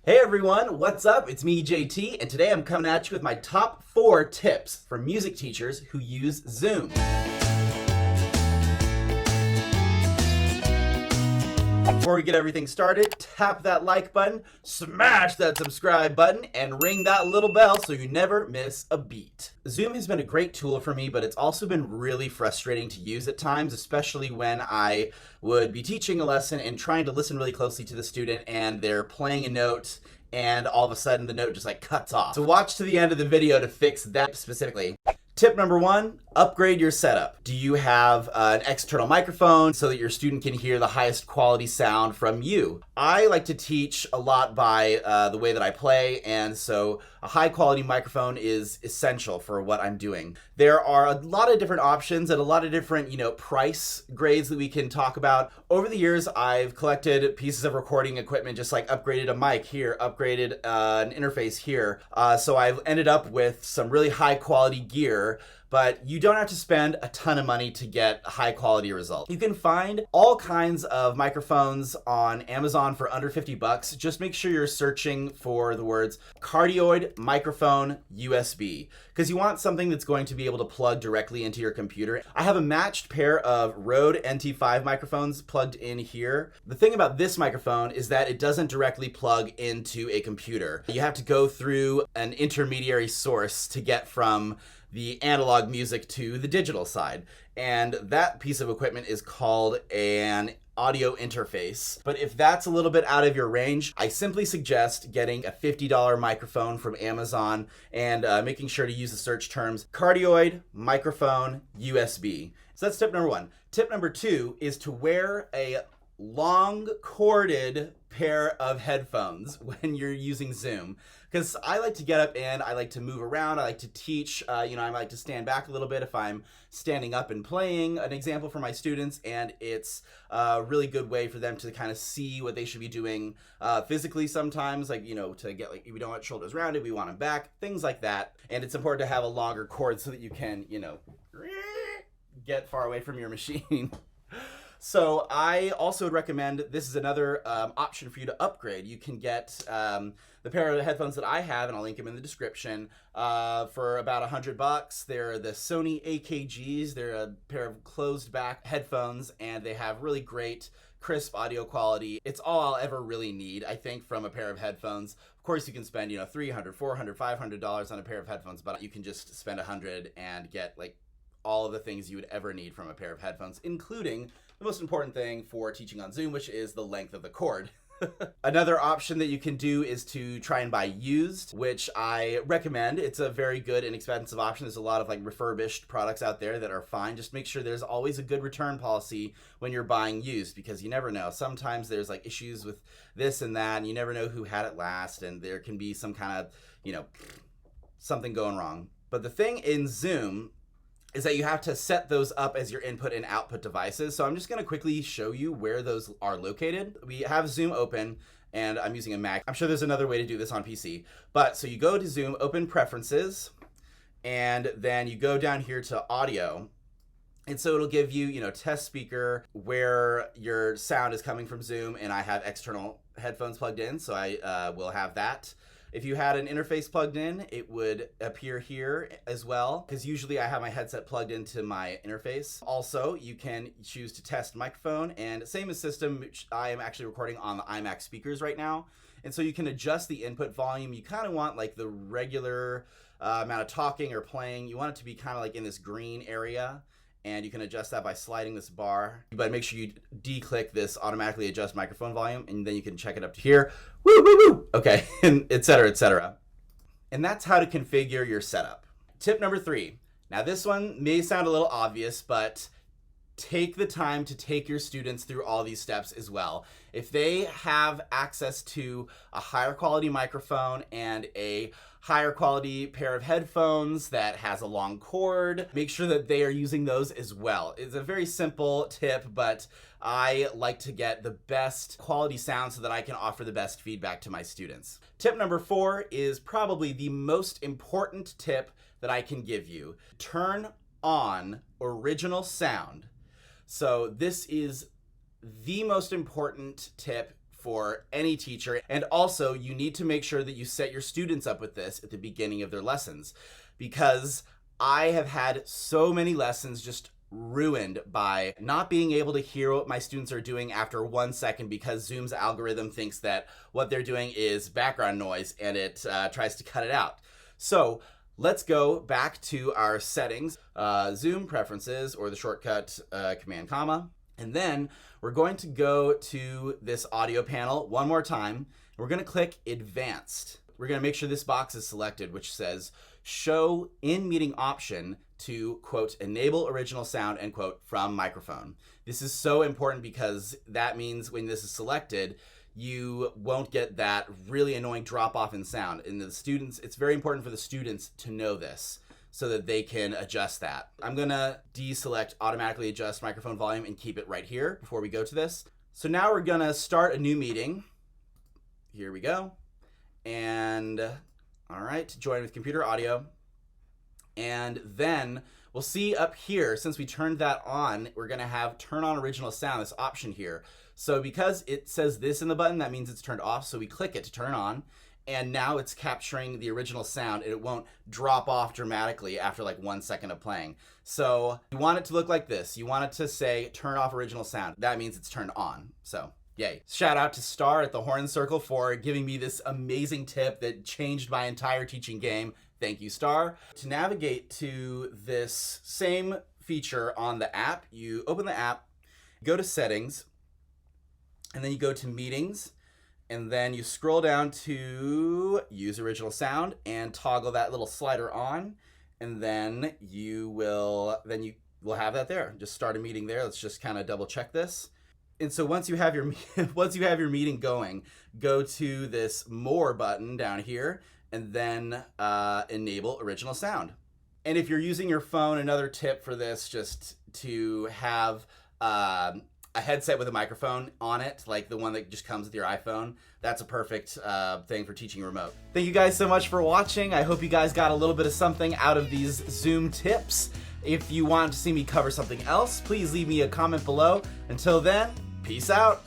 Hey everyone, what's up? It's me, JT, and today I'm coming at you with my top 4 tips for music teachers who use Zoom. Before we get everything started, tap that like button, smash that subscribe button, and ring that little bell so you never miss a beat. Zoom has been a great tool for me, but it's also been really frustrating to use at times, especially when I would be teaching a lesson and trying to listen really closely to the student and they're playing a note and all of a sudden the note just like cuts off. So watch to the end of the video to fix that specifically. Tip number 1, upgrade your setup. Do you have an external microphone so that your student can hear the highest quality sound from you? I like to teach a lot by the way that I play, and so a high quality microphone is essential for what I'm doing. There are a lot of different options and a lot of different, price grades that we can talk about. Over the years, I've collected pieces of recording equipment, just like upgraded a mic here, upgraded an interface here. So I've ended up with some really high quality gear, but you don't have to spend a ton of money to get high quality results. You can find all kinds of microphones on Amazon for under $50. Just make sure you're searching for the words cardioid microphone USB, because you want something that's going to be able to plug directly into your computer. I have a matched pair of Rode NT5 microphones plugged in here. The thing about this microphone is that it doesn't directly plug into a computer. You have to go through an intermediary source to get from the analog music to the digital side. And that piece of equipment is called an audio interface. But if that's a little bit out of your range, I simply suggest getting a $50 microphone from Amazon and making sure to use the search terms cardioid microphone USB. So that's tip number 1. Tip number 2 is to wear a long corded pair of headphones when you're using Zoom, because I like to get up and I like to move around. I like to teach. I like to stand back a little bit if I'm standing up and playing an example for my students, and it's a really good way for them to kind of see what they should be doing physically sometimes, to get, we don't want shoulders rounded, we want them back, things like that. And it's important to have a longer cord so that you can, get far away from your machine. So I also would recommend, this is another option for you to upgrade. You can get the pair of headphones that I have, and I'll link them in the description, for about $100. They're the Sony AKGs. They're a pair of closed back headphones, and they have really great crisp audio quality. It's all I'll ever really need, I think, from a pair of headphones. Of course, you can spend, $300, $400, $500 on a pair of headphones, but you can just spend $100 and get all of the things you would ever need from a pair of headphones, including the most important thing for teaching on Zoom, which is the length of the cord. Another option that you can do is to try and buy used, which I recommend. It's a very good and inexpensive option. There's a lot of refurbished products out there that are fine. Just make sure there's always a good return policy when you're buying used, because you never know. Sometimes there's issues with this and that, and you never know who had it last, and there can be some kind of, something going wrong. But the thing in Zoom is that you have to set those up as your input and output devices. So I'm just gonna quickly show you where those are located. We have Zoom open, and I'm using a Mac. I'm sure there's another way to do this on PC. But so you go to Zoom, open Preferences, and then you go down here to Audio. And so it'll give you, test speaker, where your sound is coming from Zoom, and I have external headphones plugged in, so I will have that. If you had an interface plugged in, it would appear here as well, because usually I have my headset plugged into my interface. Also, you can choose to test microphone, and same as system, which I am actually recording on the iMac speakers right now. And so you can adjust the input volume. You kind of want the regular amount of talking or playing. You want it to be kind of in this green area. And you can adjust that by sliding this bar. But make sure you de-click this automatically adjust microphone volume, and then you can check it up to here. Woo, woo, woo. Okay, and et cetera, et cetera. And that's how to configure your setup. Tip number 3. Now this one may sound a little obvious, but take the time to take your students through all these steps as well. If they have access to a higher quality microphone and a higher quality pair of headphones that has a long cord, make sure that they are using those as well. It's a very simple tip, but I like to get the best quality sound so that I can offer the best feedback to my students. Tip number 4 is probably the most important tip that I can give you. Turn on original sound. So this is the most important tip for any teacher. And also, you need to make sure that you set your students up with this at the beginning of their lessons, because I have had so many lessons just ruined by not being able to hear what my students are doing after 1 second, because Zoom's algorithm thinks that what they're doing is background noise and it tries to cut it out. So let's go back to our settings, Zoom preferences, or the shortcut Command comma, and then we're going to go to this audio panel one more time. We're going to click advanced. We're going to make sure this box is selected, which says show in meeting option to, quote, enable original sound, end quote, from microphone. This is so important because that means when this is selected, you won't get that really annoying drop off in sound. And the students, it's very important for the students to know this so that they can adjust that. I'm gonna deselect automatically adjust microphone volume and keep it right here before we go to this. So now we're gonna start a new meeting. Here we go. And all right, join with computer audio. And then we'll see up here, since we turned that on, we're gonna have turn on original sound, this option here. So because it says this in the button, that means it's turned off. So we click it to turn on, and now it's capturing the original sound and it won't drop off dramatically after like 1 second of playing. So you want it to look like this. You want it to say turn off original sound. That means it's turned on. So yay. Shout out to Star at the Horn Circle for giving me this amazing tip that changed my entire teaching game. Thank you, Star. To navigate to this same feature on the app, you open the app, go to settings, and then you go to meetings, and then you scroll down to use original sound and toggle that little slider on, and then you will have that there. Just start a meeting there. Let's just kind of double check this. And so once you have your meeting going, go to this more button down here, and then enable original sound. And if you're using your phone, another tip for this, just to have a headset with a microphone on it, like the one that just comes with your iPhone. That's a perfect thing for teaching remote. Thank you guys so much for watching. I hope you guys got a little bit of something out of these Zoom tips. If you want to see me cover something else, please leave me a comment below. Until then, peace out.